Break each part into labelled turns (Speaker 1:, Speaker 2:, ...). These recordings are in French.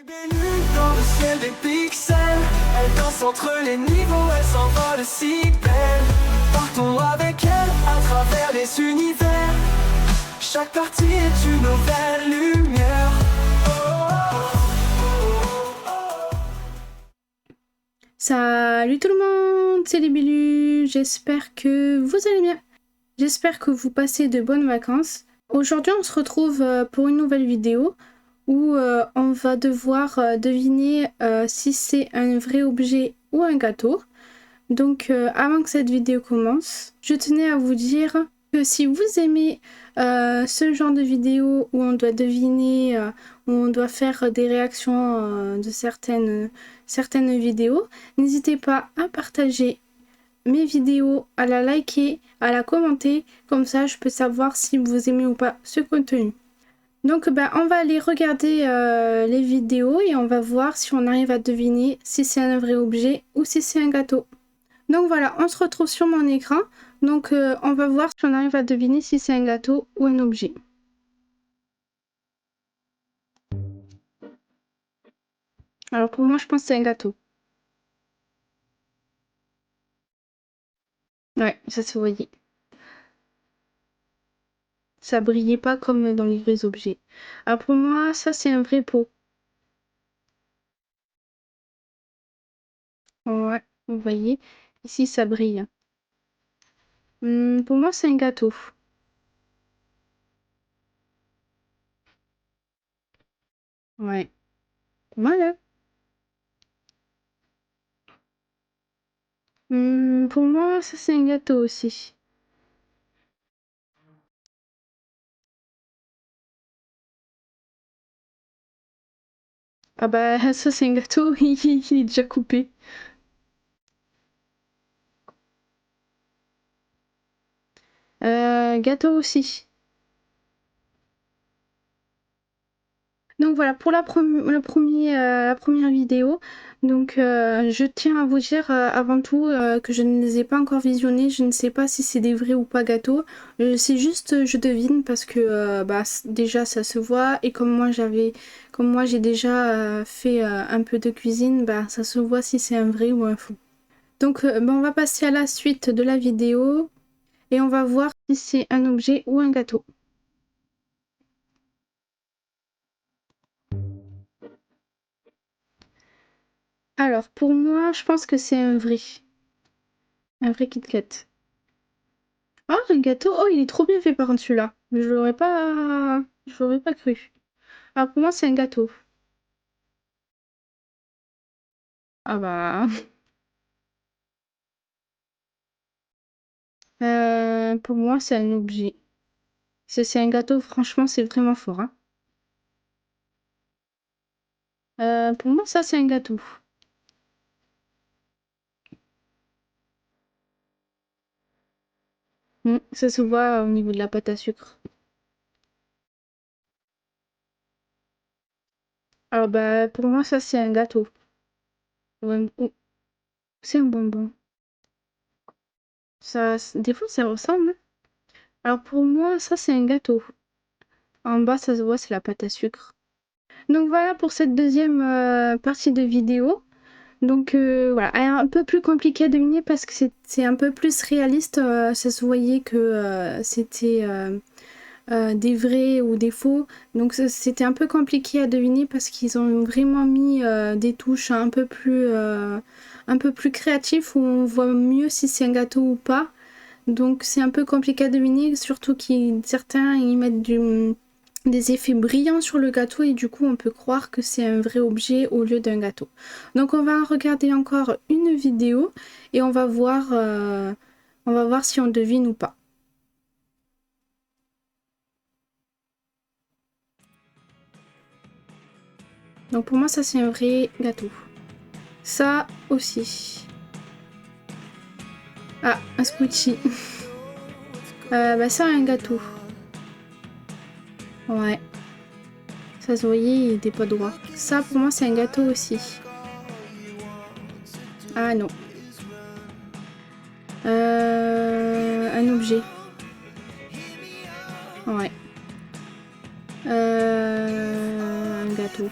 Speaker 1: Bénue dans le ciel des pixels, elle danse entre les niveaux, elle s'envole si belle. Partons avec elle à travers les univers. Chaque partie est une nouvelle lumière.
Speaker 2: Salut tout le monde, c'est les Bélus, j'espère que vous allez bien. J'espère que vous passez de bonnes vacances. Aujourd'hui on se retrouve pour une nouvelle vidéo où on va devoir deviner si c'est un vrai objet ou un gâteau. Donc avant que cette vidéo commence, je tenais à vous dire que si vous aimez ce genre de vidéo où on doit deviner, où on doit faire des réactions de certaines vidéos, n'hésitez pas à partager mes vidéos, à la liker, à la commenter, comme ça je peux savoir si vous aimez ou pas ce contenu. Donc on va aller regarder les vidéos et on va voir si on arrive à deviner si c'est un vrai objet ou si c'est un gâteau. Donc voilà, on se retrouve sur mon écran. Donc on va voir si on arrive à deviner si c'est un gâteau ou un objet. Alors pour moi, je pense que c'est un gâteau. Ouais, ça se voyait. Ça brillait pas comme dans les vrais objets. Alors pour moi, ça c'est un vrai pot. Ouais, vous voyez, ici ça brille. Pour moi, c'est un gâteau. Ouais, voilà. Pour moi, ça c'est un gâteau aussi. Ah bah ça c'est un gâteau, il est déjà coupé. Gâteau aussi. Donc voilà pour la première vidéo. Donc je tiens à vous dire avant tout que je ne les ai pas encore visionnés. Je ne sais pas si c'est des vrais ou pas gâteaux. C'est juste je devine parce que déjà ça se voit et comme moi j'ai déjà fait un peu de cuisine, ça se voit si c'est un vrai ou un faux. Donc on va passer à la suite de la vidéo et on va voir si c'est un objet ou un gâteau. Alors pour moi, je pense que c'est un vrai. Un vrai Kit Kat. Ah, un gâteau. Oh, il est trop bien fait par contre celui-là. Je l'aurais pas cru. Alors pour moi, c'est un gâteau. Ah bah. Pour moi, c'est un objet. C'est un gâteau, franchement, c'est vraiment fort, hein. Pour moi, ça, c'est un gâteau. Ça se voit au niveau de la pâte à sucre. Alors bah, pour moi, ça, c'est un gâteau. Ou c'est un bonbon. Des fois, ça ressemble, hein. Alors pour moi, ça, c'est un gâteau. En bas, ça se voit, c'est la pâte à sucre. Donc voilà pour cette deuxième partie de vidéo. Donc voilà, elle est un peu plus compliquée à deviner parce que c'est un peu plus réaliste. Ça se voyait que c'était des vrais ou des faux. Donc c'était un peu compliqué à deviner parce qu'ils ont vraiment mis des touches un peu plus créatives où on voit mieux si c'est un gâteau ou pas. Donc c'est un peu compliqué à deviner, surtout qu'ils certains ils mettent des effets brillants sur le gâteau et du coup on peut croire que c'est un vrai objet au lieu d'un gâteau. Donc on va regarder encore une vidéo et on va voir si on devine ou pas. Donc pour moi ça c'est un vrai gâteau. Ça aussi. Ah, un squishy. Ça un gâteau. Ouais. Ça se voyait, il était pas droit. Ça pour moi c'est un gâteau aussi. Ah non. Un objet. Ouais. Un gâteau.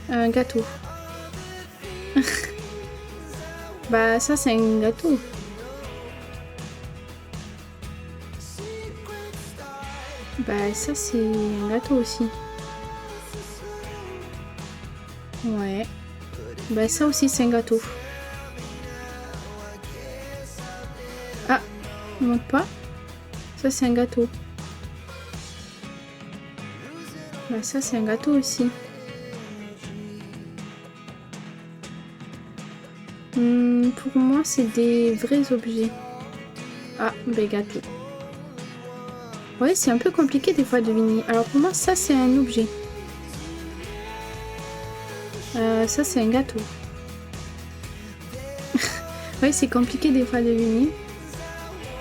Speaker 2: Un gâteau. Bah ça c'est un gâteau. Bah ça c'est un gâteau aussi. Ouais. Bah ça aussi c'est un gâteau. Ah, il monte pas. Ça c'est un gâteau. Bah ça c'est un gâteau aussi. Pour moi c'est des vrais objets. Ah, bah gâteau. Ouais, c'est un peu compliqué des fois de deviner. Alors pour moi ça c'est un objet. Ça c'est un gâteau. Ouais, c'est compliqué des fois de deviner.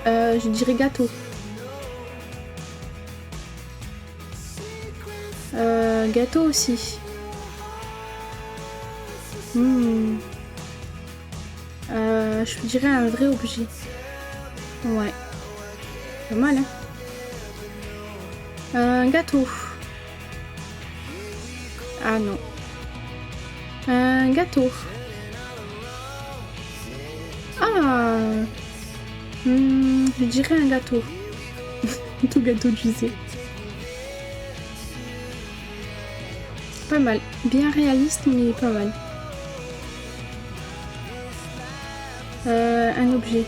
Speaker 2: Je dirais gâteau. Gâteau aussi. Je dirais un vrai objet. Ouais. Pas mal, hein. Un gâteau. Ah non. Un gâteau. Ah. Je dirais un gâteau. Tout gâteau, tu sais. Pas mal. Bien réaliste, mais pas mal. Un objet.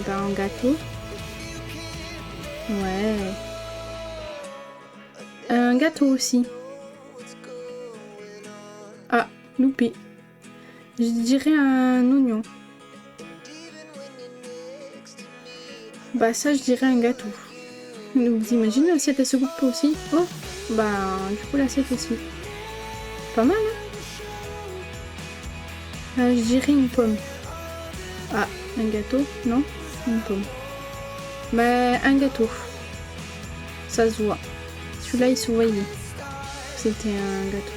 Speaker 2: Un gâteau. Ouais. Un gâteau aussi. Ah, loupé. Je dirais un oignon. Bah ça, je dirais un gâteau. Vous imaginez l'assiette, elle se coupe aussi. Oh, bah du coup l'assiette aussi. Pas mal, hein. Je dirais une pomme. Ah, un gâteau? Non, une pomme. Bah un gâteau. Ça se voit. Celui-là, il se voyait. C'était un gâteau.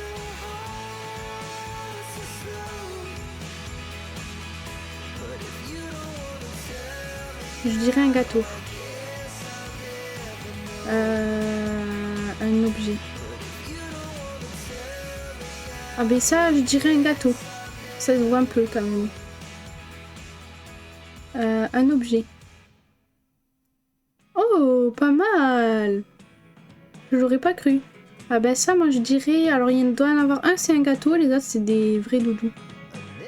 Speaker 2: Je dirais un gâteau. Un objet. Ah ben ça, je dirais un gâteau. Ça se voit un peu quand même. Un objet. Oh, pas mal. Je l'aurais pas cru. Ah ben ça, moi je dirais... Alors il doit en avoir un, c'est un gâteau. Les autres, c'est des vrais doudous.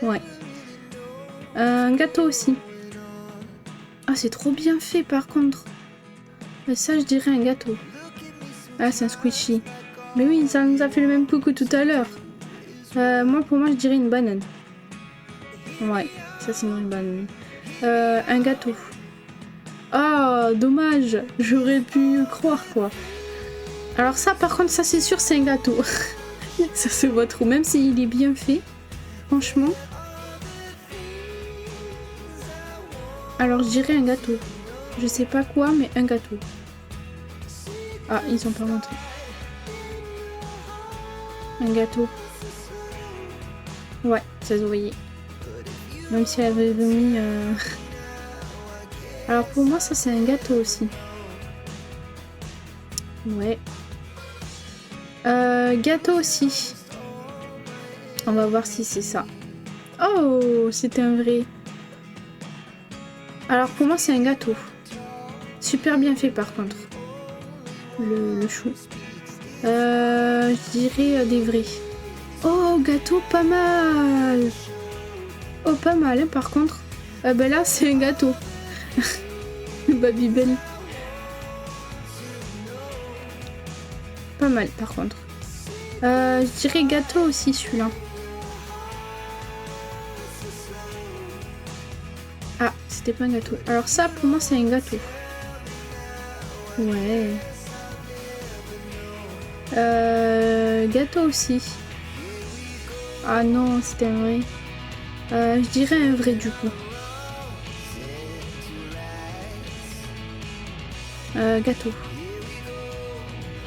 Speaker 2: Ouais. Un gâteau aussi. Ah, c'est trop bien fait par contre. Mais ça, je dirais un gâteau. Ah, c'est un squishy. Mais oui, ça nous a fait le même coup que tout à l'heure. Pour moi, je dirais une banane. Ouais, ça c'est une banane. Un gâteau. Ah, dommage. J'aurais pu croire, quoi. Alors ça, par contre, ça c'est sûr, c'est un gâteau. Ça se voit trop, même s'il est bien fait. Franchement. Alors, je dirais un gâteau. Je sais pas quoi, mais un gâteau. Ah, ils ont pas montré. Un gâteau. Ouais, ça se voyait. Même si elle avait mis... Alors pour moi, ça c'est un gâteau aussi. Ouais. Gâteau aussi. On va voir si c'est ça. Oh, c'était un vrai. Alors pour moi, c'est un gâteau. Super bien fait par contre. Le chou. Je dirais des vrais. Oh, gâteau, pas mal. Oh, pas mal, hein, par contre. Ben là, c'est un gâteau. Babybel. Pas mal, par contre. Je dirais gâteau aussi, celui-là. Ah, c'était pas un gâteau. Alors ça, pour moi, c'est un gâteau. Ouais. Gâteau aussi. Ah non, c'était un vrai. Je dirais un vrai du coup. Gâteau.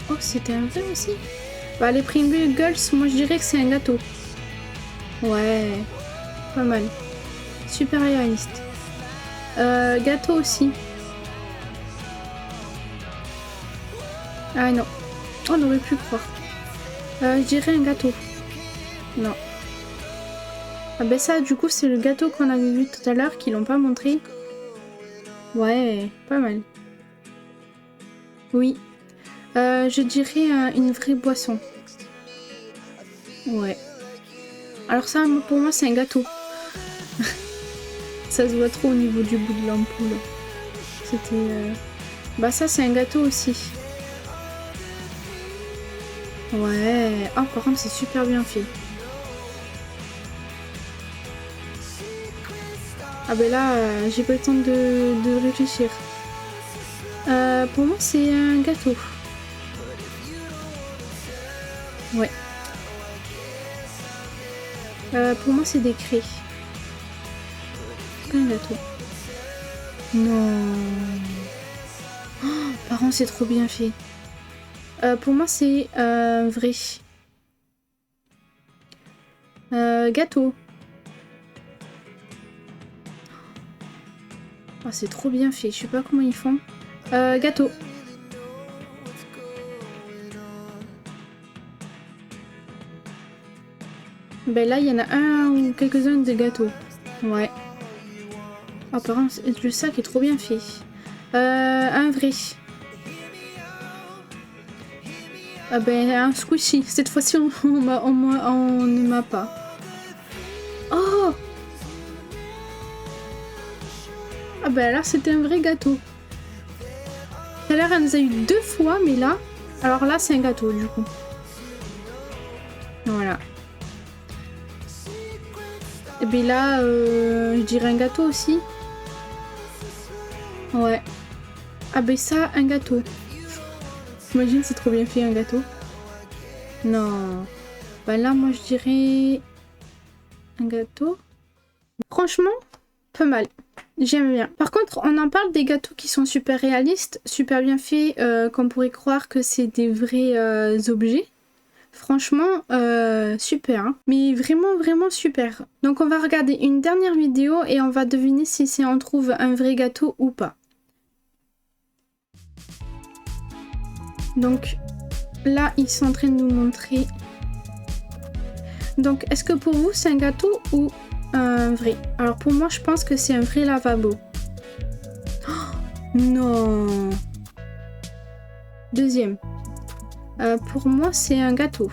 Speaker 2: Oh, c'était un vrai aussi. Bah, les Pringles, moi je dirais que c'est un gâteau. Ouais. Pas mal. Super réaliste. Gâteau aussi. Ah non, on aurait pu croire. Je dirais un gâteau. Non. Ah ben ça, du coup, c'est le gâteau qu'on avait vu tout à l'heure, qu'ils l'ont pas montré. Ouais, pas mal. Oui. Je dirais une vraie boisson. Ouais. Alors ça, pour moi, c'est un gâteau. Ça se voit trop au niveau du bout de l'ampoule. C'était... Bah ça, c'est un gâteau aussi. Ouais. Oh, par contre, c'est super bien fait. Ah ben là, j'ai pas le temps de réfléchir. Pour moi, c'est un gâteau. Ouais. Pour moi, c'est des craies. Pas un gâteau. Non. Oh, par contre, c'est trop bien fait. Pour moi, c'est vrai. Gâteau. Oh, c'est trop bien fait. Je sais pas comment ils font. Gâteau. Ben là, il y en a un ou quelques-uns de gâteaux. Ouais. Oh, par contre, le sac est trop bien fait. Un vrai. Ah ben, un squishy. Cette fois-ci, on ne m'a pas. Oh! Ah ben là, c'était un vrai gâteau. Tout à l'heure, elle nous a eu 2 fois, mais là... Alors là, c'est un gâteau, du coup. Voilà. Et bien là, je dirais un gâteau aussi. Ouais. Ah ben ça, un gâteau. J'imagine, c'est trop bien fait, un gâteau. Non. Bah là, moi, je dirais... un gâteau. Franchement, pas mal. J'aime bien. Par contre, on en parle des gâteaux qui sont super réalistes, super bien faits, qu'on pourrait croire que c'est des vrais objets. Franchement, super. Hein. Mais vraiment, vraiment super. Donc on va regarder une dernière vidéo et on va deviner si on trouve un vrai gâteau ou pas. Donc là, ils sont en train de nous montrer. Donc, est-ce que pour vous, c'est un gâteau ou un vrai? Alors pour moi, je pense que c'est un vrai lavabo. Oh, non. Deuxième. Pour moi, c'est un gâteau.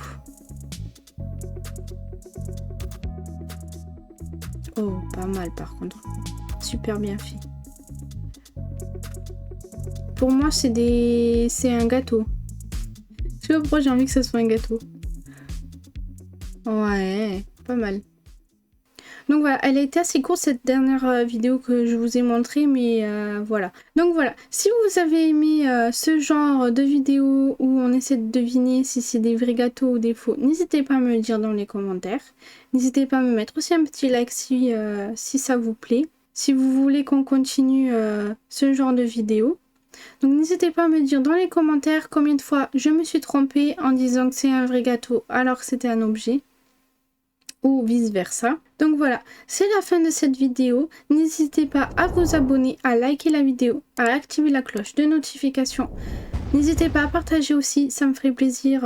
Speaker 2: Oh, pas mal par contre. Super bien fait. Pour moi, c'est un gâteau. Je sais pas pourquoi j'ai envie que ce soit un gâteau. Ouais, pas mal. Donc voilà, elle a été assez courte cette dernière vidéo que je vous ai montrée, mais voilà. Donc voilà, si vous avez aimé ce genre de vidéo où on essaie de deviner si c'est des vrais gâteaux ou des faux, n'hésitez pas à me le dire dans les commentaires. N'hésitez pas à me mettre aussi un petit like si ça vous plaît. Si vous voulez qu'on continue ce genre de vidéo. Donc n'hésitez pas à me dire dans les commentaires combien de fois je me suis trompée en disant que c'est un vrai gâteau alors que c'était un objet. Ou vice versa. Donc voilà, c'est la fin de cette vidéo. N'hésitez pas à vous abonner, à liker la vidéo, à activer la cloche de notification. N'hésitez pas à partager aussi, ça me ferait plaisir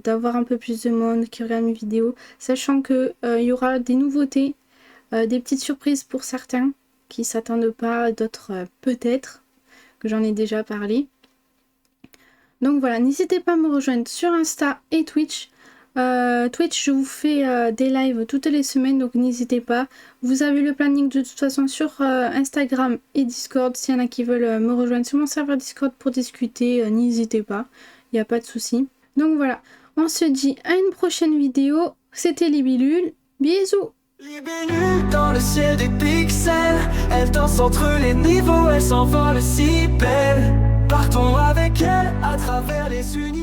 Speaker 2: d'avoir un peu plus de monde qui regarde mes vidéos, sachant que y aura des nouveautés, des petites surprises pour certains qui s'attendent pas, d'autres peut-être, que j'en ai déjà parlé. Donc voilà, n'hésitez pas à me rejoindre sur Insta et Twitch. Twitch, je vous fais des lives toutes les semaines, donc n'hésitez pas. Vous avez le planning de toute façon sur Instagram et Discord. S'il y en a qui veulent me rejoindre sur mon serveur Discord pour discuter, n'hésitez pas, il n'y a pas de souci. Donc voilà, on se dit à une prochaine vidéo. C'était Libellule, bisous.
Speaker 1: Libellule dans le ciel des pixels, elle danse entre les niveaux, elle s'envole si belle. Partons avec elle à travers les univers.